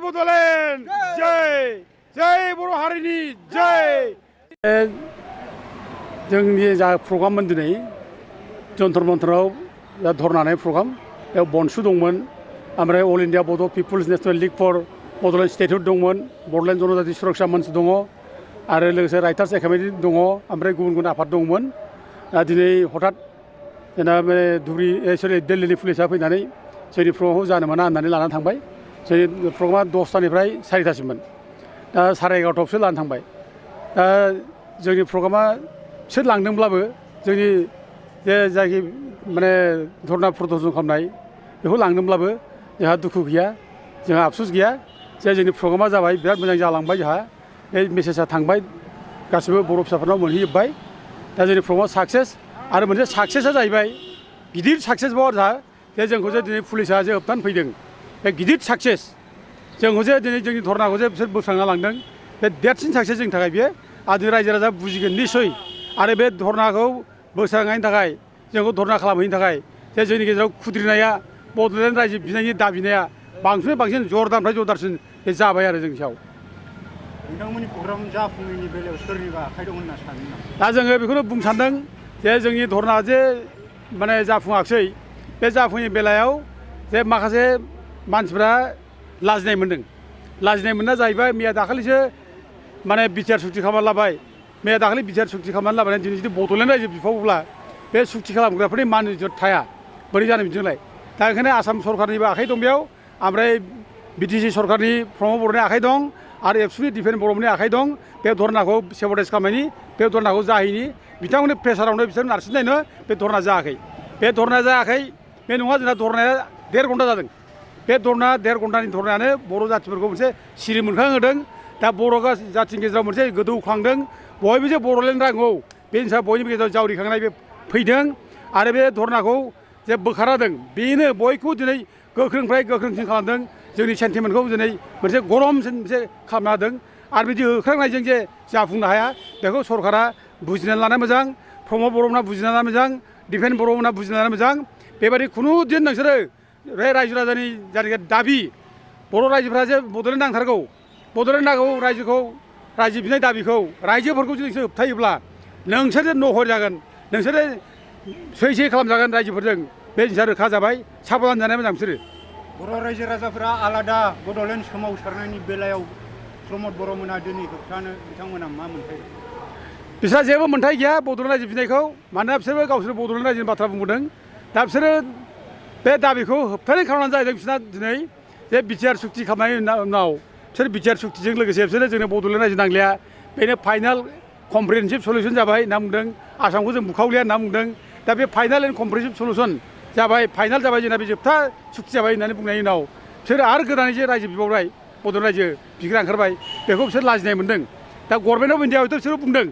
बड'लेण्ड जय जय बर' हारिनि जय जोंनि जा प्रग्राममोन दिनै जन्तर मन्तराव जा धरनानै प्रग्राम बेयाव बनसु दंमोन ओमफ्राय all India Bodo' peoples national league for Bodoland statehood दंमोन बड'लेण्ड जनजाति सुरक्षा मन्च दङ आरो लोगोसे राइटार्स एकाडेमि दङ ओमफ्राय गुबुन गुबुन आफाद दंमोन दिनै हठात जोंना बे दिल्लीनि पुलिसा फैनानै जोंनि प्रग्रामखौ जानो मोना होननानै लानानै थांबाय जोंनि प्रग्रामा 10टानिफ्राय 4टासिममोन दा 11:30आवसो लानानै थांबाय दा जोंनि प्रग्रामा बिसोर लांदोंब्लाबो जोंनि जे जायखि माने धरना प्रदर्शन खालामनाय बेखौ लांदोंब्लाबो जोंहा दुखु गैया जोंहा आफसुस गैया जे जोंनि प्रग्रामा जाबाय बिराद मोजां जालांबाय जोंहा बे मेसेजआ थांबाय गासिबो बर' फिसाफोरनाव मोनहैजोब्बाय दा जोंनि प्रग्रामा साक्सेस आरो मोनसे साक्सेसआ जाहैबाय गिदिर साक्सेसबाव जोंहा जे जोंखौ जे दिनै पुलिसा जे होबथानो फैदों बे गिदिर साक्सेस जोंखौ जे दिनै जोंनि धरनाखौ जे बिसोर बोस्रांना लांदों बे देरसिन साक्सेस जोंनि थाखाय बेयो आरो रायजो राजा बुजिगोन निस्सय आरो बे धरनाखौ बोस्रांनायनि थाखाय जोंखौ धरना खालामहैनो थाखाय जे जोंनि गेजेराव खुद्रिनाया बड'लेण्ड रायजो बिनायनि दाबिनाया बांसिन बांसिन जरदारनिफ्राय जरदारसिन बे जाबाय आरो जोंनि सायाव नोंथांमोननि प्रग्राम जाफुङैनि बेलायाव सोरनिबा आखाइ दं होनना सानो नामा? दा जोङो बेखौनो बुंनो सानदों जे जोंनि धरना जे माने जाफुङाखसै बे जाफुङैनि बेलायाव जे माखासे मानसिफ्रा लाजिनाय मोनदों लाजिनाय मोनना जाहैबाय मैया दाखालिसो माने बिटिआर सुक्ति खालामना लाबाय मैया दाखालि बिटिआर सुक्ति खालामनानै लाबाय दिनै जुदि बड'लेण्ड रायजो बिफावोब्ला बे सुक्ति खालामग्राफोरनि मान इज्जत थाया बोरै जानो बिदिजोंलाय दा ओंखायनो आसाम सरकारनिबो आखाइ दं बेयाव ओमफ्राय बिटिसि सरकारनि प्रमद बर'नि आखाइ दं आरो एबसुनि डिफेन्स बर'नि आखाइ दं बे धरनाखौ सेब'टाइज खालामनायनि बे धरनाखौ जाहैनि बिथांमोननि प्रेसारावनो बिसोर नारसिननायनो बे धरना जायाखै बे धरना जायाखै बे नङा जोंना धरनाया 1.5 घन्टा जादों बे धरना 1.5 घन्टानि धरनायानो बर' जाथिफोरखौ मोनसे सिरि मोनखांहोदों दा बर' जाथिनि गेजेराव मोनसे गोदौखांदों बयबो जे बड'लेण्ड नांगौ बे हिसाबै बयनिबो गेजेराव जावरिखांनाय बे फैदों आरो बे धरनाखौ जे बोखारदों बेनो बयखौबो दिनै गोख्रोंनिफ्राय गोख्रोंसिन खालामदों जोंनि सेन्टिमेन्टखौ दिनै मोनसे गरमसिन मोनसे खालामना होदों आरो बिदि होख्रांनायजों जे जाफुंनो हाया बेखौ सरकारा बुजिनानै लानाया मोजां प्रमद बर'मोनहा बुजिनानै लानाया मोजां डिफेन्स बर'मोनहा बुजिनानै लानाया मोजां बेबायदि खुनु दिन नोंसोरो बे रायजो राजानि जायनाखि दाबि बर' रायजोफ्रा जे बड'लेण्ड नांथारगौ बड'लेण्ड नांगौ रायजोखौ रायजो बिनाय दाबिखौ रायजोफोरखौ जुदि नोंसोर होबथायोब्ला नोंसोर नहर जागोन नोंसोरो सै खालामजागोन रायजोफोरजों बे जिनिसा रोखा जाबाय साबधान जानाया मोजां बिसोरो बर' रायजो राजाफोरा आलादा बड'लेण्ड सोमावसारनायनि बेलायाव प्रमद बर'मोनहा दिनै होबथानो बिथांमोना मा मोन्थाय बिसोरहा जेबो मोन्थाय गैया बड'लेण्ड रायजो बिनायखौ मानोना बिसोरबो गावसोर बड'लेण्ड रायजोनि बाथ्रा बुंबोदों दा बिसोरो बे दाबिखौ होबथानाय खालामनानै जाहैदों बिसोरना दिनै जे बिटिआर सुक्ति खालामनायनि उनाव बिसोर बिटिआर सुक्तिजों लोगोसे बिसोरो जोंनो बड'लेण्ड रायजो नांलिया बेनो फाइनाल कमप्रिहेनसिभ सलिउसन जाबाय होनना बुंदों आसामखौ जों बुखावलिया होनना बुंदों दा बे फाइनाल एन्ड कमप्रिहेनसिभ सलिउसन जाबाय फाइनाल जाबाय जोंना बे जोबथा सुक्ति जाबाय होननानै बुंनायनि उनाव बिसोर आरो गोदानै जे रायजो बिबावबाय बड'लेण्ड रायजो बिग्रा ओंखारबाय बेखौ बिसोर लाजिनाय मोनदों दा गभर्नमेन्ट अफ इन्डिया हयथ' बिसोरो बुंदों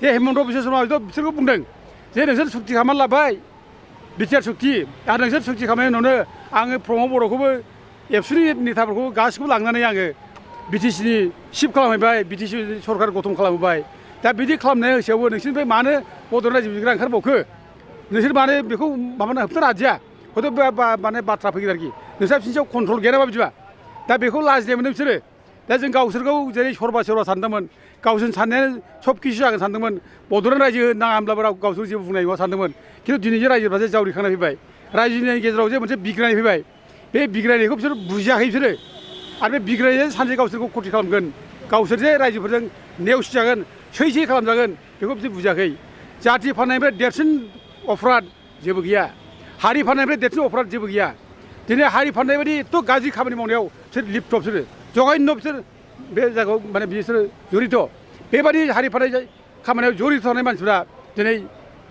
जे हेमन्त बिश्व शर्मा हयथ' बिसोरखौ बुंदों जे नोंसोर सुक्ति खालामनानै लाबाय बिटिआर सुक्ति आरो नोंसोर सुक्ति खालामनायनि उनावनो आङो प्रमद बर'खौबो एबसुनि नेताफोरखौबो गासिखौबो लांनानै आङो बिटिसिनि सिफ खालामहैबाय बिटिसि सरकार गठन खालामहोबाय दा बिदि खालामनाय हिसाबावबो नोंसोरनिफ्राय मानो बड'लेण्ड रायजो बिग्रा ओंखारबावखो नोंसोर मानो बेखौ माबानो होबथानो हादिया हयथ' माने बाथ्रा फैगोन आरोखि नोंस्रा बिसोरनि सायाव कन्ट्रल गैया नामा बिदिबा दा बेखौ लाजिनाय मोनदों बिसोरो दा जों गावसोरखौ जेरै सोरबा सानदोंमोन गावसोर साननायानो सब किसु जागोन सानदोंमोन बड'लेण्ड रायजो नाङाब्लाबो गावसोर जेबो बुंनाय नङा सानदोंमोन खिन्थु दिनै जे रायजोफ्रा जे जावरिखांनाय फैबाय रायजोनि गेजेराव जे मोनसे बिग्रायनाय फैबाय बे बिग्रायनायखौ बिसोर बुजियाखै बिसोरो आरो बे बिग्रायनायजों सानसे गावसोरखौ खथि खालामगोन गावसोर जे रायजोफोरजों नेवसिजागोन सै खालामजागोन बेखौ बिसोर बुजियाखै जाथि फाननायनिफ्राय देरसिन अपराध जेबो गैया हारि फाननायनिफ्राय देरसिन अपराध जेबो गैया दिनै हारि फाननाय बायदि एथ' गाज्रि खामानि मावनायाव बिसोर लिप्त बिसोरो जघन्य बिसोर बे जायगायाव माने बिसोरो जरित बेबायदि हारि फाननाय खामानियाव जरित थानाय मानसिफ्रा दिनै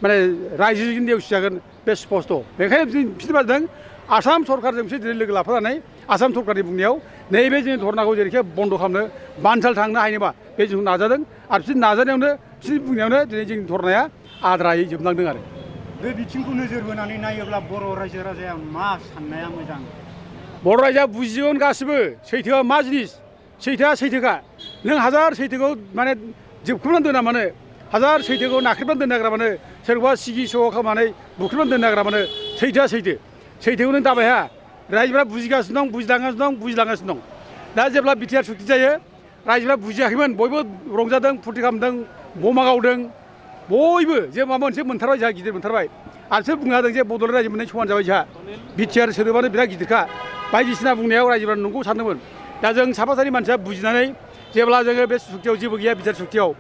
माने रायजोजों नेवसिजागोन बे स्पस्ट बेखायनो बिसोर बाजदों आसाम सरकारजों बिसोर दिनै लोगो लाफानानै आसाम सरकारनि बुंनायाव नैबे जोंनि धरनाखौ जेरैखि बन्द' खालामनो बानसाल थांनो हायोबा बे जों नाजादों आरो बिसोर नाजानायावनो बिसोरनि बुंनायावनो दिनै जोंनि धरनाया आद्रायै जोबलांदों आरो बे बिथिंखौ नोजोर बोनानै नायोब्ला बर' रायजो राजाया मा साननाया मोजां बर' रायजोआ बुजिगोन गासिबो सैथोआ मा जिनिस सैथोआ सैथोखा नों हाजार सैथोखौ माने जोबख्रुबनानै दोना मानो हाजार सैथोखौ नाख्रेबनानै दोननो नागिरा मानो सोरखौबा सिगि सग' खालामनानै बुख्रेबनानै दोननो नागिरा मानो सैथोआ सैथोखौ नों दाबायहा रायजोफ्रा बुजिगासिनो दं बुजिलांगासिनो दं दा जेब्ला बिटिआर सुक्ति जायो रायजोफ्रा बुजियाखैमोन बयबो रंजादों फुरथि खालामदों बमा गावदों बयबो जे माबा मोनसे मोनथारबाय जोंहा गिदिर मोनथारबाय आरो बिसोर बुंनो हादों जे बड'लेण्ड रायजो मोननाय समान जाबाय जोंहा बिटिआर सोदोबानो बिराद गिदिरखा बायदिसिना बुंनायाव रायजोफ्रा नंगौ सानदोंमोन दा जों साफा सानै मानसिया बुजिनानै जेब्ला जोङो बे सुक्तियाव जेबो गैया बिटिआर सुक्तियाव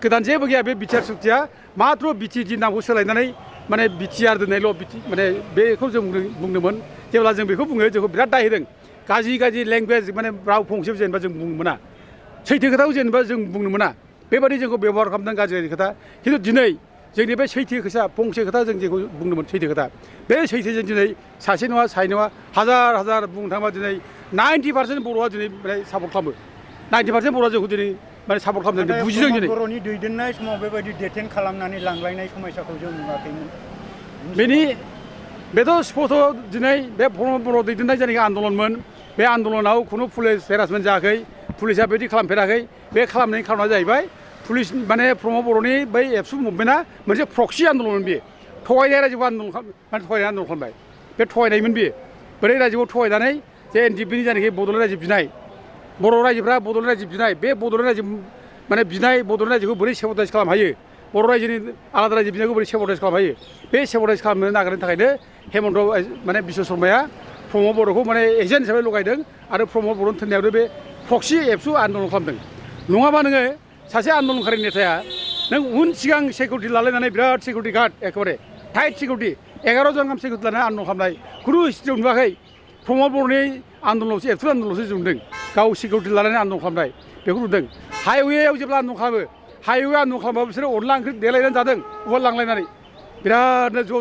गोदान जेबो गैया बे बिटिआर सुक्तिया माथ्र बिटिएडि नामखौ सोलायनानै माने बिटिआर दोननायल' माने बेखौ जों बुंदोंमोन जेब्ला जों बेखौ बुङो जोंखौ बिराद दाय होदों गाज्रि लेंगुवेज माने राव फंसेबो जेनेबा जों बुंनो मोना सैथो खोथाखौ जेनेबा जों बुंनो मोना बेबायदि जोंखौ बेबहार खालामदों गाज्रि खोथा खिन्थु दिनै जोंनि बे सैथो खोथा फंसे खोथा जों जेखौ बुंदोंमोन सैथो खोथा बे सैथोजों दिनै सासे नङा सानै नङा हाजार बुंनो थाङोबा दिनै 90% बर'आ दिनै माने सापर्ट खालामो 90% बर'आ जोंखौ दिनै माने सापर्ट खालामदों बुजिदों दिनै बर'नि दैदेननाय समाव बेबायदि डेटेन खालामनानै लांलायनाय समयसाखौ जों नुवाखैमोन बेथ' स्पस्ट दिनै बे बर' दैदेननाय जायनाखि आन्दलनमोन बे आन्दलनाव खुनु पुलिस हेरासमेन्ट जायाखै पुलिसा बेबायदि खालामफेराखै बे खालामनायनि खारना जाहैबाय पुलिस माने प्रमद बर'नि बै एबसु मुभमेन्टआ मोनसे प्रक्सि आन्दलनमोन बेयो थगायनाय रायजोखौ थगायनाय आन्दलन खालामबाय बे थगायनायमोन बेयो बोरै रायजोखौ थगायनानै जे एनडिएफबिनि जायनाखि बड'लेण्ड रायजो बिनाय बर' रायजोफ्रा बड'लेण्ड रायजो बिनाय बे बड'लेण्ड रायजो माने बिनाय बड'लेण्ड रायजोखौ बोरै सेबटाइज खालामनो हायो बर' रायजोनि आलादा रायजो बिनायखौ बोरै सेबटाइज खालामनो हायो बे सेबटाइज खालामनो नागिरनो थाखायनो हेमन्त माने बिश्व शर्माया प्रमद बर'खौ माने एजेन्ट हिसाबै लगायदों आरो प्रमद बर'नि थोननायावनो बे प्रक्सि एबसु आन्दलन खालामदों नङाबा नोङो सासे आन्दलनकारि नेताया नों उन सिगां सिकिउरिटि लालायनानै बिराद सिकिउरिटि गार्ड एखेबारे टाइट सिकिउरिटि 11 जन गाहाम सिकिउरिटि लानानै आन्दलन खालामनाय खुनु हिस्ट्रियाव नुवाखै प्रमद बर'नि आन्दलनावसो एबसु आन्दलनावसो जों नुदों गाव सिकिउरिटि लानानै आन्दलन खालामनाय बेखौ नुदों हाइवेआव जेब्ला आन्दलन खालामो हाइवे आन्दलन खालामबाबो बिसोरो अनला ओंख्रि देलायनानै जादों उवाल लांलायनानै बिरादनो ज'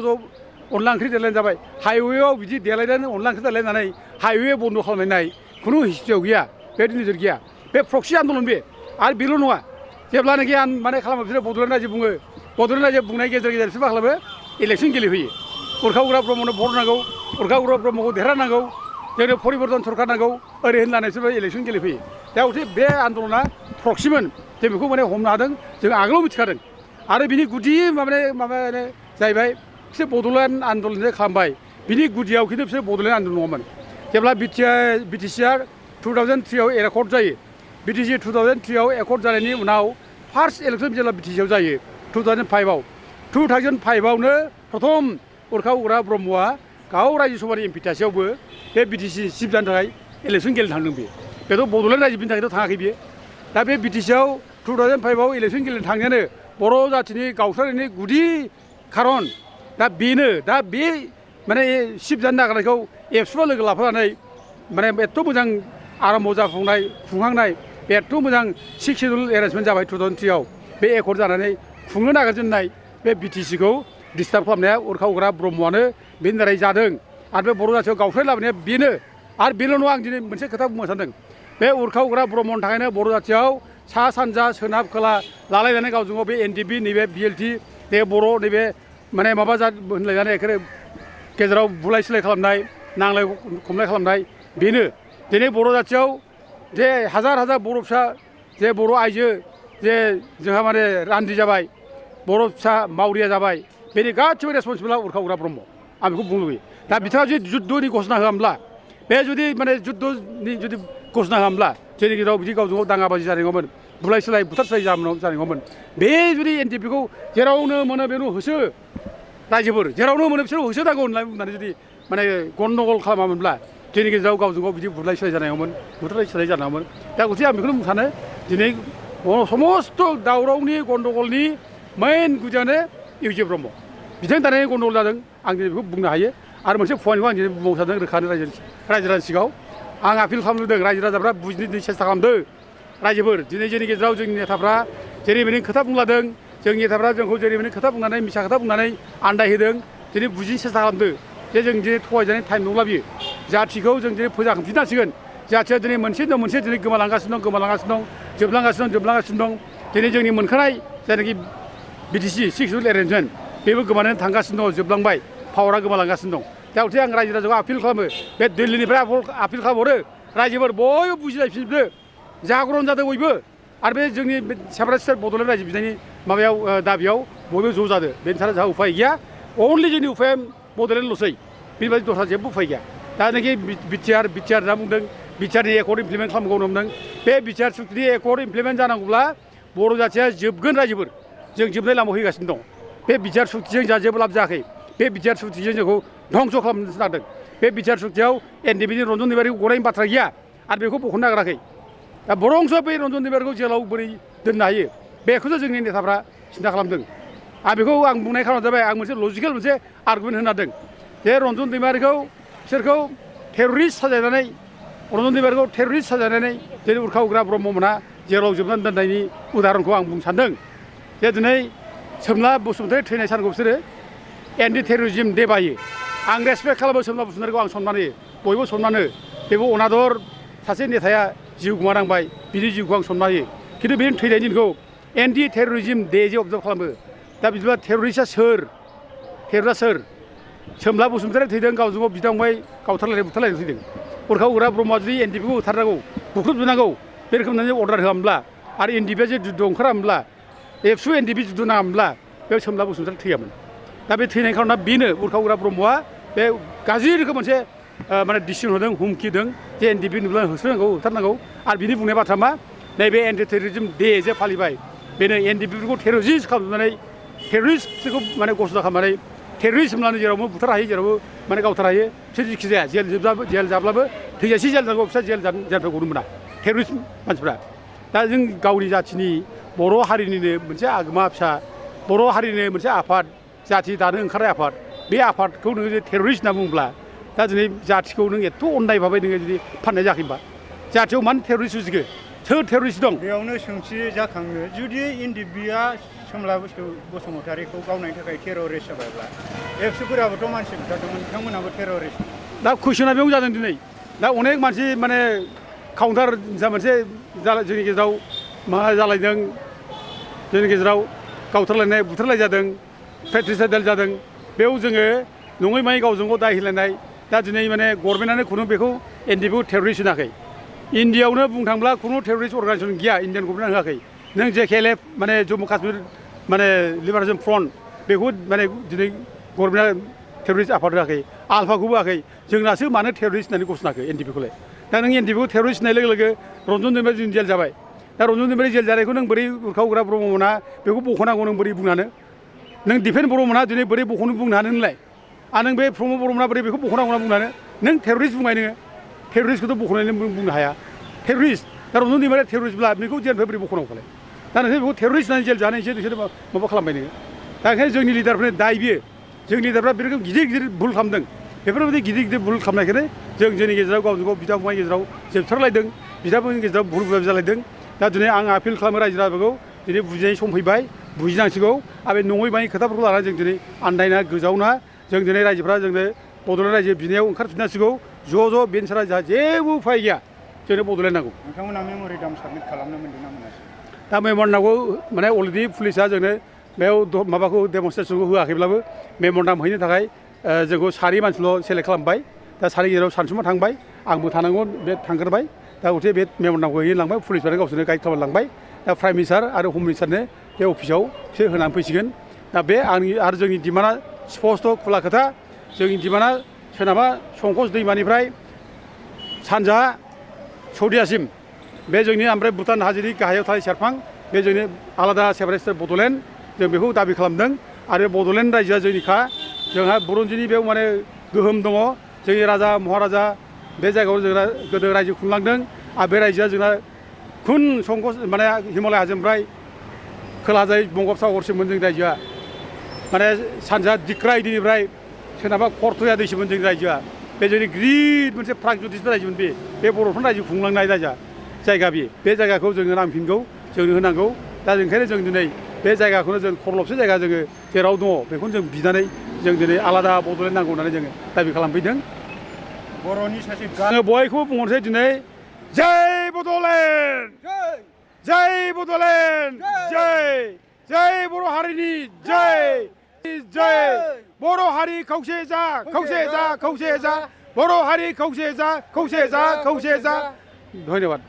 अनला ओंख्रि देलायनानै जाबाय हाइवेआव बिदि देलायनानै अनला ओंख्रि देलायनानै हाइवे बन्द खालामनाय खुनु हिस्ट्रियाव गैया बे नोजोर गैया बे प्रक्सि आन्दलन बे आरो बेल' नङा जेब्लानाखि माने खालामो बिसोरो बड'लेण्ड रायजो बुङो बड'लेण्ड रायजो बुंनाय गेजेर बिसोर मा खालामो इलेक्सन गेलेफैयो उरखा उग्रा ब्रह्मनो भट नांगौ उरखा उग्रा ब्रह्मखौ देरहानांगौ जोंनो परिबर्तन सरकार नांगौ ओरै होननानै बिसोरो इलेक्सन गेलेफैयो दा अथे बे आन्दलना प्रक्सिमोन जों बेखौ माने हमनो हादों जों आगोलाव मिथिखादों आरो बिनि गुदि माबायानो जाहैबाय बिसोर बड'लेण्ड आन्दलन खालामबाय बिनि गुदियाव खिन्थु बिसोर बड'लेण्ड आन्दलन नङामोन जेब्ला बिटिसिआ 2003आव एकर्ड जायो बिटिसि 2003आव एकर्ड जानायनि उनाव फार्स्ट इलेक्सन जेब्ला बिटिसिआव जायो 2005आवनो प्रथम उरखा उग्रा ब्रह्मआ गाव रायजो सभानि एमपि थासेयावबो बे बिटिसि चिफ जानो थाखाय इलेक्सन गेलेनो थांदों बेथ' बड'लेण्ड रायजो बिनि थाखायथ' थाङाखै बियो दा बे बिटिसिआव 2005आव इलेक्सन गेलेनो थांनायानो बर' जाथिनि गावस्रानायनि गुदि खारन दा बेनो दा बे माने चिफ जानो नागिरनायखौ एबसुआ लोगो लाफानानै माने एथ' मोजां आराम्भ जाफुंनाय खुंहांनाय एथ' मोजां 6 सिडिउल एरेन्जमेन्ट जाबाय 2003आव बे एकर्ड जानानै खुंनो नागिरजेननाय बे बिटिसिखौ डिस्टार्ब खालामनाया उरखा उग्रा ब्रह्मआनो बेनि दारै जादों आरो बे बर' जाथियाव गावस्राय लाबोनाया बेनो आरो बेल' नङा आं दिनै मोनसे खोथा बुंनो सानदों बे उरखा उग्रा ब्रह्मनि थाखायनो बर' जाथियाव सा सानजा सोनाब खोला लालायनानै गावजों गाव बे एनडिएफबि नैबे बिएलटि नैबे बर' नैबे माने माबा होनलायनानै एखेबारे गेजेराव बुलाय सोलाय खालामनाय नांलाय खमलाय खालामनाय बेनो दिनै बर' जाथियाव जे हाजार बर' फिसा जे बर' आइजो जे जोंहा माने रान्दि जाबाय बर' फिसा मावरिया जाबाय बेनि गासिबो रेसपन्सिबोला उरखा उग्रा ब्रह्म आं बेखौ बुंनो लुबैयो दा बिथाङा जुदि जुद्धनि घोषणा होआमोनब्ला बे जुदि माने जुद्धनि जुदि घोषणा होआमोनब्ला जोंनि गेजेराव बिदि गावजों गाव दाङाबाजि जानाय नङामोन बुलाय सोलाय बुथारस्राय जानाय नङामोन बे जुदि एनडिएफबिखौ जेरावनो मोनो बेयावनो होसो रायजोफोर जेरावनो मोनो बिसोर होसोनांगौ होननानै जुदि माने गन्दगल खालामामोनब्ला जोंनि गेजेराव गावजों गाव बिदि बुलाय सोलाय जानायावमोन बुथारलाय सोलाय जानायावमोन दा गथिखे आं बेखौनो बुंनो सानो दिनै समस्त दावरावनि गन्दगलनि मेइन गुदियानो इउजिए ब्रह्म बिथांनि दानाय गन्दगल जादों आं दिनै बेखौ बुंनो हायो आरो मोनसे पइन्टखौ आं दिनै बुंबावनो सानदों रोखानो रायजो राजानि सिगाङाव आं आपिल खालामदों रायजो राजाफ्रा बुजिनो सेस्था खालामदों रायजोफोर दिनै जोंनि गेजेराव जोंनि नेताफ्रा जेरैबायदि खोथा बुंलादों जोंनि नेताफ्रा जोंखौ जेरैबायदि खोथा बुंनानै मिसा खोथा बुंनानै आन्दायहोदों दिनै बुजिनो सेस्था खालामदों जे जों दिनै थगायजानाय टाइम नंला बियो जाथिखौ जों दिनै फोजाखांफिननांसिगोन जाथिया दिनै मोनसे नङा मोनसे दिनै गोमालांगासिनो दं जोबलांगासिनो दं दिनै जोंनि मोनखानाय जायनाखि बिटिसि 6 सिडिउल एरेन्जमेन्ट बेबो गोमानानै थांगासिनो दं जोबलांबाय पावारा गोमालांगासिनो दं दा गथिखे आं रायजो राजाखौ आपिल खालामो बे दिल्लीनिफ्राय आपिल खालामहरो रायजोफोर बयबो बुजिलायफिनजोबदो जागरन जादों बयबो आरो बे जोंनि सेपारेट स्टेट बड'लेण्ड रायजो बिनायनि माबायाव दाबियाव बयबो ज' जादो बेनि थाखाय जोंहा उफाय गैया अनलि जोंनि उफाया बड'लेण्डल'सै बेनिफ्राय दस्रा जेबो उफाय गैया दा नाखि बिटिआर होनना बुंदों बिटिआरनि एकर्ड इमप्लिमेन्ट खालामगौ नंदों बे बिटिआर सुक्तिनि एकर्ड इमप्लिमेन्ट जानांगौब्ला बर' जाथिया जोबगोन रायजोफोर जों जोबनाय लामायाव फैगासिनो दं बे बिटिआर सुक्तिजों जोंहा जेबो लाब जायाखै बे बिटिआर सुक्तिजों जोंखौ धंस' खालामनो नागिरदों बे बिटिआर सुक्तियाव एनडिएफबिनि रन्जन दैमारिखौ गनायनि बाथ्रा गैया आरो बेखौ बख'नो नागिराखै दा बरंस' बे रन्जन दैमारिखौ जेलाव बोरै दोननो हायो बेखौसो जोंनि नेताफ्रा सिन्था खालामदों आं बेखौ आं बुंनाय खारना जाबाय आं मोनसे लजिकेल मोनसे आर्गुमेन्ट होनो हादों जे रन्जन दैमारिखौ बिसोरखौ टेररिस्ट साजायनानै रन्जन दैमारिखौ टेररिस्ट साजायनानै जेरै उरखा उग्रा ब्रह्ममोना जेराव जोबनानै दोननायनि उदाहरनखौ आं बुंनो सानदों जे दिनै सोमला बसुमतारी थैनाय सानखौ बिसोरो एन्टि टेररिज्म दे बायो आं रेसपेक्ट खालामो सोमला बसुमतारीखौ आं सनमान होयो बयबो सनमान होयो बेबो अनादर सासे नेताया जिउ गोमानांबाय बिनि जिउखौ आं सनमान होयो खिन्थु बेनि थैनायनि दिनखौ एन्टि टेररिज्म दे जे अबजार्भ खालामो दा बिदिब्ला टेररिस्टआ सोर टेररिस्टआ सोर सोमला बसुमतारी थैदों गावजों गाव बिदा फंबाय गावथारलायनाय बुथारलायनाय थैदों उरखा उग्रा ब्रह्मआ जुदि एनडिएफबिखौ होथारनांगौ बुख्रुबजोबनांगौ बे रोखोमनि अर्डार होआमोनब्ला आरो एनडिएफबिआ जे जुद्ध ओंखारामोनब्ला एबसु एनडिएफबि जुद्ध नाङामोनब्ला बे सोमला बसुमतारी थैयामोन दा बे थैनाय खारना बेनो उरखा उग्रा ब्रह्मआ बे गाज्रि रोखोम मोनसे माने डिसिसन होदों हुमखि होदों जे एनडिएफबि नुब्ला होसोनांगौ होथारनांगौ आरो बिनि बुंनाय बाथ्रा मा नैबे एन्टि टेररिज्म दे जे फालिबाय बेनो एनडिएफबिफोरखौ टेररिस्ट खालामनानै टेररिस्टफोरखौ माने घोषणा खालामनानै टेररिस्ट होनब्लानो जेरावबो बुथार हायो जेरावबो माने गावथार हायो बिसोर जिखि जाया जेल जाब्लाबो थैजासे जेल जानांगौ बिसोर जेलनिफ्राय गनो मोना टेररिस्ट मानसिफ्रा दा जों गावनि जाथिनि बर' हारिनिनो मोनसे आगोमा फिसा बर' हारिनि मोनसे आफाद जाथि दानो ओंखारनाय आफाद बे आफादखौ नोङो जे टेररिस्ट होनना बुङोब्ला दा दिनै जाथिखौ नों एथ' अननाय भाबै नोङो जुदि फाननाय जायाखै होनबा जाथियाव मानो टेररिस्ट उजिखो सोर टेररिस्ट दं बेयावनो सोंथि जाखाङो जुदि एनडिएफबिआ सोमला बसुमतारीखौ गावनायनि थाखाय टेररिस्ट जाबायब्ला एबसुफोराबोथ' मानसि बुथारदोंमोन बिथांमोनाबो टेररिस्ट दा कुइसना बेयाव जादों दिनै दा अनेक मानसि माने काउन्टार जा मोनसे जोंनि गेजेराव मा जालायदों जोंनि गेजेराव गावथारलायनाय बुथारलाय जादों पेट्रिसाइडेल जादों बेयाव जोङो नङै मायै गावजों गाव दाय होलायनाय दा दिनै माने गभर्नमेन्टआनो खुनु बेखौ एनडिएफबिखौ टेररिस्ट होनाखै इन्डियायावनो बुंनो थांब्ला खुनु टेररिस्ट अर्गानाइजेसन गैया इन्डियान गभर्नमेन्टआ होआखै नों जेकेएलएफ माने जम्मु काश्मीर माने लिबारेशन फ्रन्ट बेखौ माने दिनै गभर्नमेन्टआ टेररिस्ट आफाद होआखै आलफाखौबो होआखै जोंनासो मानो टेररिस्ट होननानै घोषणाखौ एनडिएफबिखौलाय दा नों एनडिएफबिखौ टेररिस्ट होननाय लोगो लोगो रन्जन दैमारि जों जेल जाबाय दा रन्जन दैमारि जेल जानायखौ नों बोरै उरखा उग्रा ब्रह्ममोना बेखौ बख'नांगौ नों बोरै बुंनानै नों दिफेन ब्रह्ममोना दिनै बोरै बख'नो बुंनो हानो नोंलाय आरो नों बे प्रमद ब्रह्ममोना बोरै बेखौ बख'नांगौ होनना बुंनानै नों टेररिस्ट बुंबाय नोङो टेररिस्टखौथ' बख'नानै बुंनो हाया टेररिस्ट दा रन्जन दैमारिया टेररिस्टब्ला बेखौ जेलनिफ्राय बोरै बख'नांगौलाय दा नोंसोर बेखौ टेररिस्ट होननानै जेल जानायसो नोंसोर माबा खालामबाय नोङो दा ओंखायनो जोंनि लिडारफोरनि दाय बियो जोंनि लिडारफ्रा बे रोखोम गिदिर गिदिर भुल खालामदों बेफोरबायदि गिदिर गिदिर भुल खालामनायखौनो जोंनि गेजेराव गावजों गाव बिदा फंबायनि गेजेराव जोबथारलायदों बिदाफोरनि गेजेराव भुल बुलाय जालायदों दा दिनै आं आपिल खालामो रायजो राजाफोरखौ दिनै बुजिनाय सम फैबाय बुजिनांसिगौ आरो बे नङै बाङै खोथाफोरखौ लानानै जों दिनै आन्दायना गोजावना जों दिनै रायजोफ्रा जोंनो बड'लेण्ड रायजो बिनायाव ओंखारफिननांसिगौ ज' बे सारा जोंहा जेबो उफाय गैया जोंनो बड'लेण्ड नांगौ नोंथांमोना मेम'रेन्डाम साबमिट खालामनो मोन्दों ना मोनासै दा मेम'रेन्डामखौ माने अलरेडि पुलिसा जोंनो बेयाव माबाखौ डेमनस्ट्रेसनखौ होआखैब्लाबो मेम'रेन्डाम हैनो थाखाय जोंखौ सानै मानसिल' सेलेक्ट खालामबाय दा सानै गेजेराव सानसुमा थांबाय आंबो थानांगौ बे थांग्रोबाय दा गथे बे मेम'रेन्डामखौ हैनो लांबाय पुलिसफोरा गावसोरनो गाइड खालामना लांबाय दा प्राइम मिनिस्टार आरो हम मिनिस्टारनो बे अफिसावसो होनानै फैसिगोन दा बे आंनि आरो जोंनि डिमान्डआ स्पस्ट' खुला खोथा जोंनि डिमान्डआ सोनाबहा संकस दैमानिफ्राय सानजाहा सौदियासिम बे जोंनि ओमफ्राय भुटान हाजोनि गाहायाव थानाय सेरफां बे जोंनि आलादा सेपारेट स्टेट बड'लेण्ड जों बेखौ दाबि खालामदों आरो बड'लेण्ड रायजोआ जोंनिखा जोंहा बुरन्जिनि बेयाव माने गोहोम दङ जोंनि राजा महाराजा बे जायगायाव जोंना गोदो रायजो खुंलांदों आरो बे रायजोआ जोंना खुन संकस माने हिमालय हाजोनिफ्राय खोलाजाय बंग'पसागरसिममोन जोंनि रायजोआ माने सानजा दिक्राय दैनिफ्राय सोनाबा खरथया दैसिममोन जोंनि रायजोआ बे जोंनि गिदिर मोनसे प्रागज्यतिस रायजोमोन बे बर'फोरनि रायजो खुंलांनाय जायगा बे जायगाखौ जोङो नांफिनगौ जोंनो होनांगौ दा ओंखायनो जों दिनै बे जायगाखौनो जों खरलबसे जायगा जोङो जेराव दङ बेखौनो जों बिनानै जों दिनै आलादा बड'लेण्ड नांगौ होननानै जोङो दाबि खालामफैदों बर'नि सासे आङो बयखौबो बुंहरसै दिनै जय बड'लेण्ड जय बड'लेण्ड जय बर' हारिनि जय बर' हारि खौसे जा बर' हारि खौसे जा धन्यबाद।